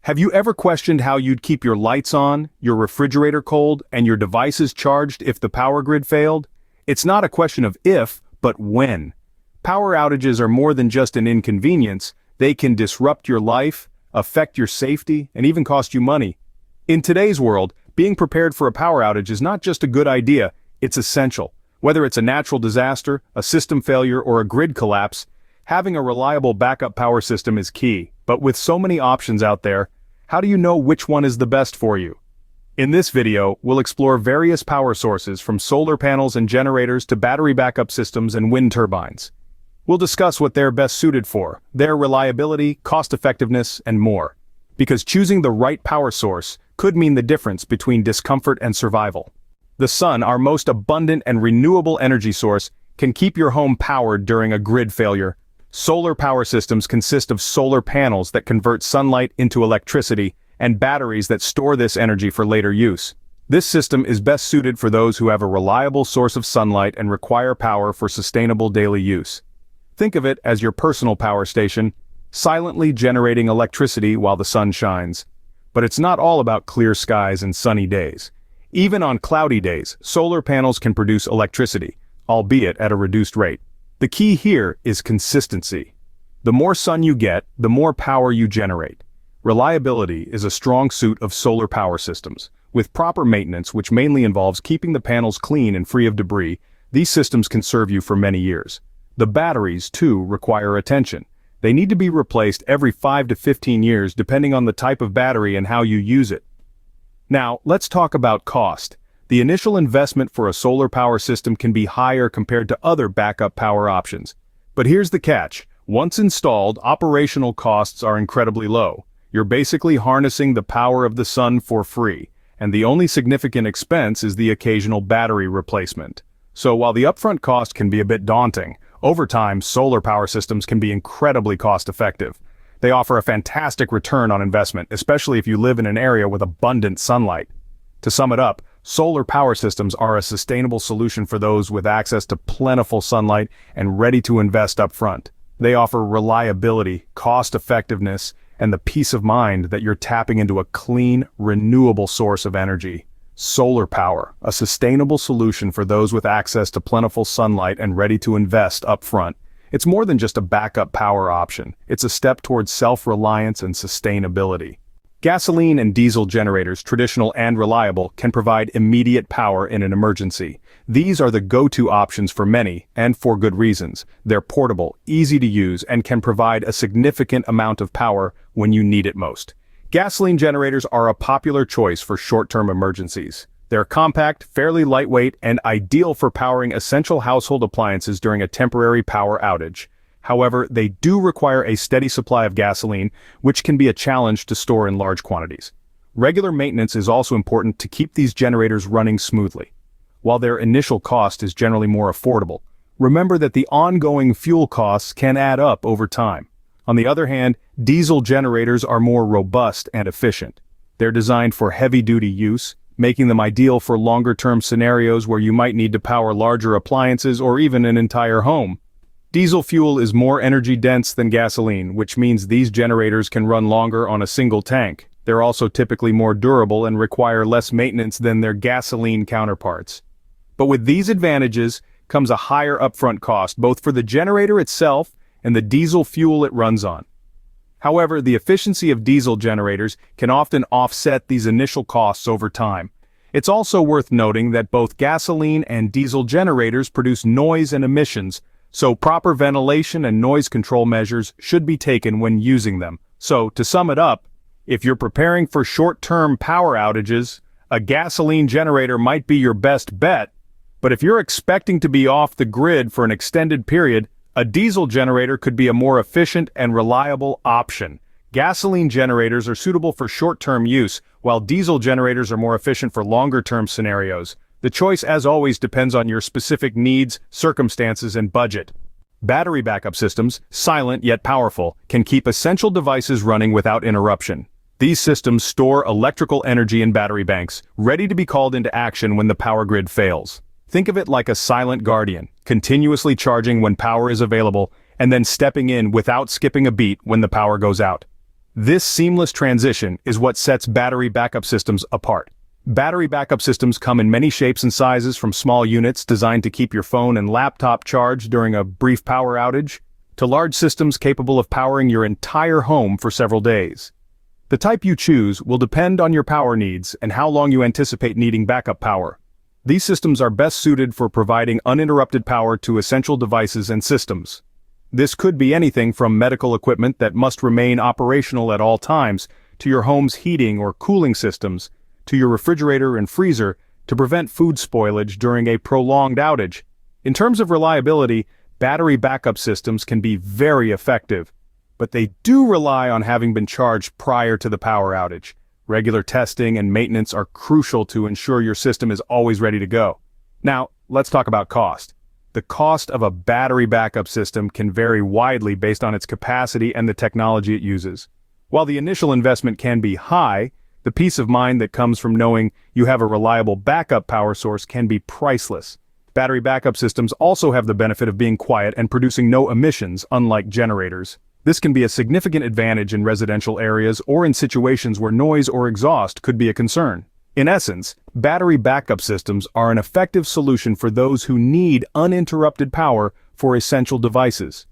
Have you ever questioned how you'd keep your lights on, your refrigerator cold, and your devices charged if the power grid failed? It's not a question of if, but when. Power outages are more than just an inconvenience. They can disrupt your life, affect your safety, and even cost you money. In today's world, being prepared for a power outage is not just a good idea, it's essential. Whether it's a natural disaster, a system failure, or a grid collapse, having a reliable backup power system is key. But with so many options out there, how do you know which one is the best for you? In this video, we'll explore various power sources from solar panels and generators to battery backup systems and wind turbines. We'll discuss what they're best suited for, their reliability, cost-effectiveness, and more. Because choosing the right power source could mean the difference between discomfort and survival. The sun, our most abundant and renewable energy source, can keep your home powered during a grid failure. Solar power systems consist of solar panels that convert sunlight into electricity and batteries that store this energy for later use. This system is best suited for those who have a reliable source of sunlight and require power for sustainable daily use. Think of it as your personal power station, silently generating electricity while the sun shines. But it's not all about clear skies and sunny days. Even on cloudy days, solar panels can produce electricity, albeit at a reduced rate. The key here is consistency. The more sun you get, the more power you generate. Reliability is a strong suit of solar power systems. With proper maintenance, which mainly involves keeping the panels clean and free of debris, these systems can serve you for many years. The batteries, too, require attention. They need to be replaced every 5 to 15 years depending on the type of battery and how you use it. Now, let's talk about cost. The initial investment for a solar power system can be higher compared to other backup power options. But here's the catch. Once installed, operational costs are incredibly low. You're basically harnessing the power of the sun for free, and the only significant expense is the occasional battery replacement. So while the upfront cost can be a bit daunting, over time, solar power systems can be incredibly cost-effective. They offer a fantastic return on investment, especially if you live in an area with abundant sunlight. To sum it up, solar power systems are a sustainable solution for those with access to plentiful sunlight and ready to invest up front. They offer reliability, cost-effectiveness, and the peace of mind that you're tapping into a clean, renewable source of energy. Solar power, a sustainable solution for those with access to plentiful sunlight and ready to invest up front. It's more than just a backup power option. It's a step towards self-reliance and sustainability. Gasoline and diesel generators, traditional and reliable, can provide immediate power in an emergency. These are the go-to options for many, and for good reasons. They're portable, easy to use, and can provide a significant amount of power when you need it most. Gasoline generators are a popular choice for short-term emergencies. They're compact, fairly lightweight, and ideal for powering essential household appliances during a temporary power outage. However, they do require a steady supply of gasoline, which can be a challenge to store in large quantities. Regular maintenance is also important to keep these generators running smoothly. While their initial cost is generally more affordable, remember that the ongoing fuel costs can add up over time. On the other hand, diesel generators are more robust and efficient. They're designed for heavy-duty use, making them ideal for longer-term scenarios where you might need to power larger appliances or even an entire home. Diesel fuel is more energy-dense than gasoline, which means these generators can run longer on a single tank. They're also typically more durable and require less maintenance than their gasoline counterparts. But with these advantages comes a higher upfront cost, both for the generator itself and the diesel fuel it runs on. However, the efficiency of diesel generators can often offset these initial costs over time. It's also worth noting that both gasoline and diesel generators produce noise and emissions, so proper ventilation and noise control measures should be taken when using them. So, to sum it up, if you're preparing for short-term power outages, a gasoline generator might be your best bet, but if you're expecting to be off the grid for an extended period, a diesel generator could be a more efficient and reliable option. Gasoline generators are suitable for short-term use, while diesel generators are more efficient for longer-term scenarios. The choice, as always, depends on your specific needs, circumstances, and budget. Battery backup systems, silent yet powerful, can keep essential devices running without interruption. These systems store electrical energy in battery banks, ready to be called into action when the power grid fails. Think of it like a silent guardian, continuously charging when power is available, and then stepping in without skipping a beat when the power goes out. This seamless transition is what sets battery backup systems apart. Battery backup systems come in many shapes and sizes, from small units designed to keep your phone and laptop charged during a brief power outage, to large systems capable of powering your entire home for several days. The type you choose will depend on your power needs and how long you anticipate needing backup power. These systems are best suited for providing uninterrupted power to essential devices and systems. This could be anything from medical equipment that must remain operational at all times, to your home's heating or cooling systems, to your refrigerator and freezer to prevent food spoilage during a prolonged outage. In terms of reliability, battery backup systems can be very effective, but they do rely on having been charged prior to the power outage. Regular testing and maintenance are crucial to ensure your system is always ready to go. Now, let's talk about cost. The cost of a battery backup system can vary widely based on its capacity and the technology it uses. While the initial investment can be high, the peace of mind that comes from knowing you have a reliable backup power source can be priceless. Battery backup systems also have the benefit of being quiet and producing no emissions, unlike generators. This can be a significant advantage in residential areas or in situations where noise or exhaust could be a concern. In essence, battery backup systems are an effective solution for those who need uninterrupted power for essential devices.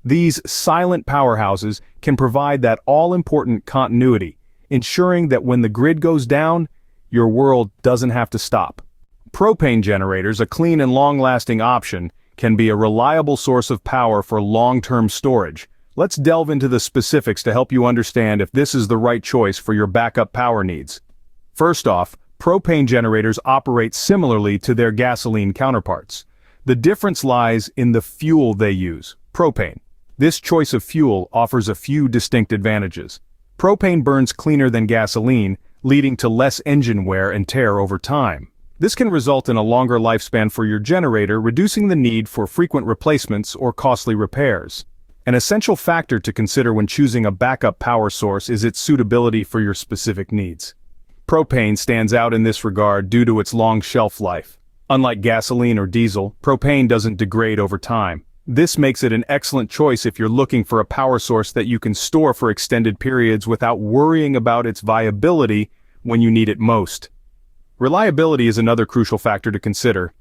These silent powerhouses can provide that all-important continuity, ensuring that when the grid goes down, your world doesn't have to stop. Propane generators, a clean and long-lasting option, can be a reliable source of power for long-term storage. Let's delve into the specifics to help you understand if this is the right choice for your backup power needs. First off, propane generators operate similarly to their gasoline counterparts. The difference lies in the fuel they use, propane. This choice of fuel offers a few distinct advantages. Propane burns cleaner than gasoline, leading to less engine wear and tear over time. This can result in a longer lifespan for your generator, reducing the need for frequent replacements or costly repairs. An essential factor to consider when choosing a backup power source is its suitability for your specific needs. Propane stands out in this regard due to its long shelf life. Unlike gasoline or diesel, propane doesn't degrade over time. This makes it an excellent choice if you're looking for a power source that you can store for extended periods without worrying about its viability when you need it most. Reliability is another crucial factor to consider.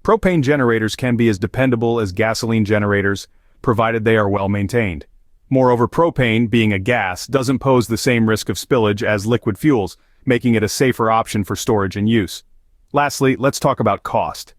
Propane generators can be as dependable as gasoline generators, provided they are well maintained. Moreover, propane, being a gas, doesn't pose the same risk of spillage as liquid fuels, making it a safer option for storage and use. Lastly, let's talk about cost.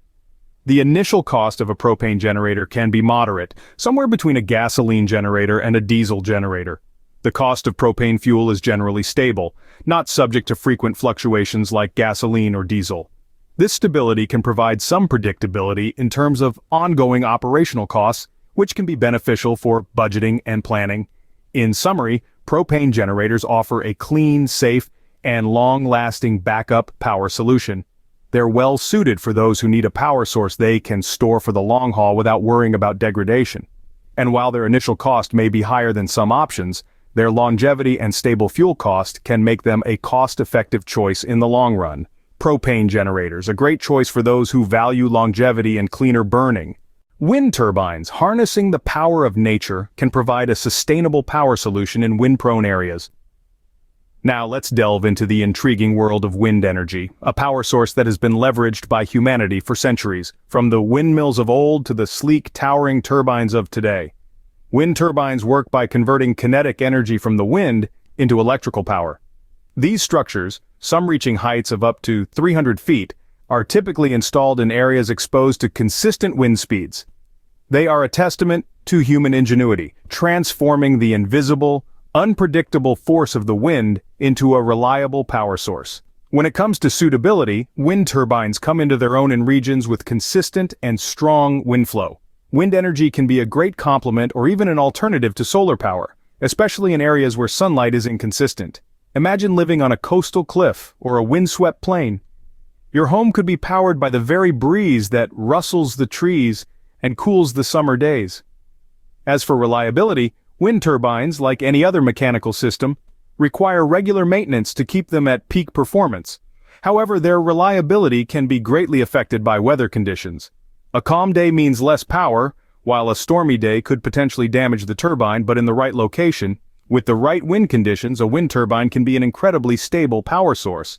The initial cost of a propane generator can be moderate, somewhere between a gasoline generator and a diesel generator. The cost of propane fuel is generally stable, not subject to frequent fluctuations like gasoline or diesel. This stability can provide some predictability in terms of ongoing operational costs, which can be beneficial for budgeting and planning. In summary, propane generators offer a clean, safe, and long-lasting backup power solution. They're well suited for those who need a power source they can store for the long haul without worrying about degradation. And while their initial cost may be higher than some options, their longevity and stable fuel cost can make them a cost-effective choice in the long run. Propane generators, a great choice for those who value longevity and cleaner burning. Wind turbines, harnessing the power of nature, can provide a sustainable power solution in wind-prone areas. Now let's delve into the intriguing world of wind energy, a power source that has been leveraged by humanity for centuries, from the windmills of old to the sleek, towering turbines of today. Wind turbines work by converting kinetic energy from the wind into electrical power. These structures, some reaching heights of up to 300 feet, are typically installed in areas exposed to consistent wind speeds. They are a testament to human ingenuity, transforming the invisible, unpredictable force of the wind into a reliable power source. When it comes to suitability, wind turbines come into their own in regions with consistent and strong wind flow. Wind energy can be a great complement or even an alternative to solar power, especially in areas where sunlight is inconsistent. Imagine living on a coastal cliff or a windswept plain. Your home could be powered by the very breeze that rustles the trees and cools the summer days. As for reliability, wind turbines, like any other mechanical system, require regular maintenance to keep them at peak performance. However, their reliability can be greatly affected by weather conditions. A calm day means less power, while a stormy day could potentially damage the turbine, but in the right location, With the right wind conditions, a wind turbine can be an incredibly stable power source.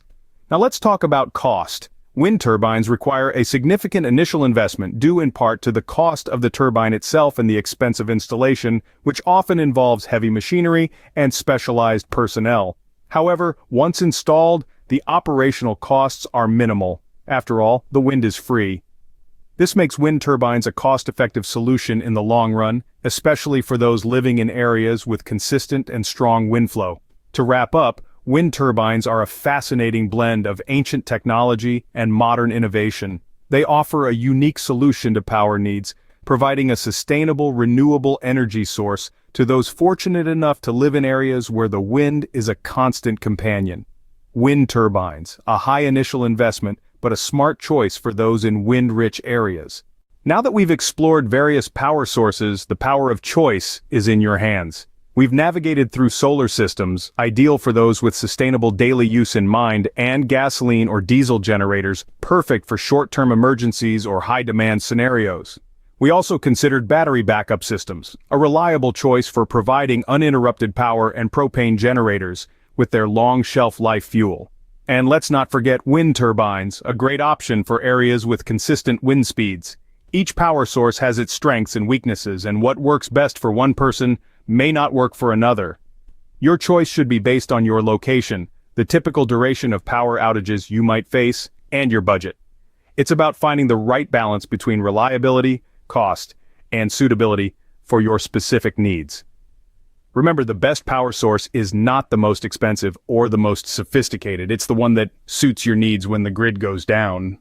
Now let's talk about cost. Wind turbines require a significant initial investment due in part to the cost of the turbine itself and the expense of installation, which often involves heavy machinery and specialized personnel. However, once installed, the operational costs are minimal. After all, the wind is free. This makes wind turbines a cost-effective solution in the long run, especially for those living in areas with consistent and strong wind flow. To wrap up, wind turbines are a fascinating blend of ancient technology and modern innovation. They offer a unique solution to power needs, providing a sustainable, renewable energy source to those fortunate enough to live in areas where the wind is a constant companion. Wind turbines, a high initial investment, but a smart choice for those in wind-rich areas. Now that we've explored various power sources, the power of choice is in your hands. We've navigated through solar systems, ideal for those with sustainable daily use in mind, and gasoline or diesel generators, perfect for short-term emergencies or high-demand scenarios. We also considered battery backup systems, a reliable choice for providing uninterrupted power, and propane generators, with their long shelf-life fuel. And let's not forget wind turbines, a great option for areas with consistent wind speeds. Each power source has its strengths and weaknesses, and what works best for one person may not work for another. Your choice should be based on your location, the typical duration of power outages you might face, and your budget. It's about finding the right balance between reliability, cost, and suitability for your specific needs. Remember, the best power source is not the most expensive or the most sophisticated. It's the one that suits your needs when the grid goes down.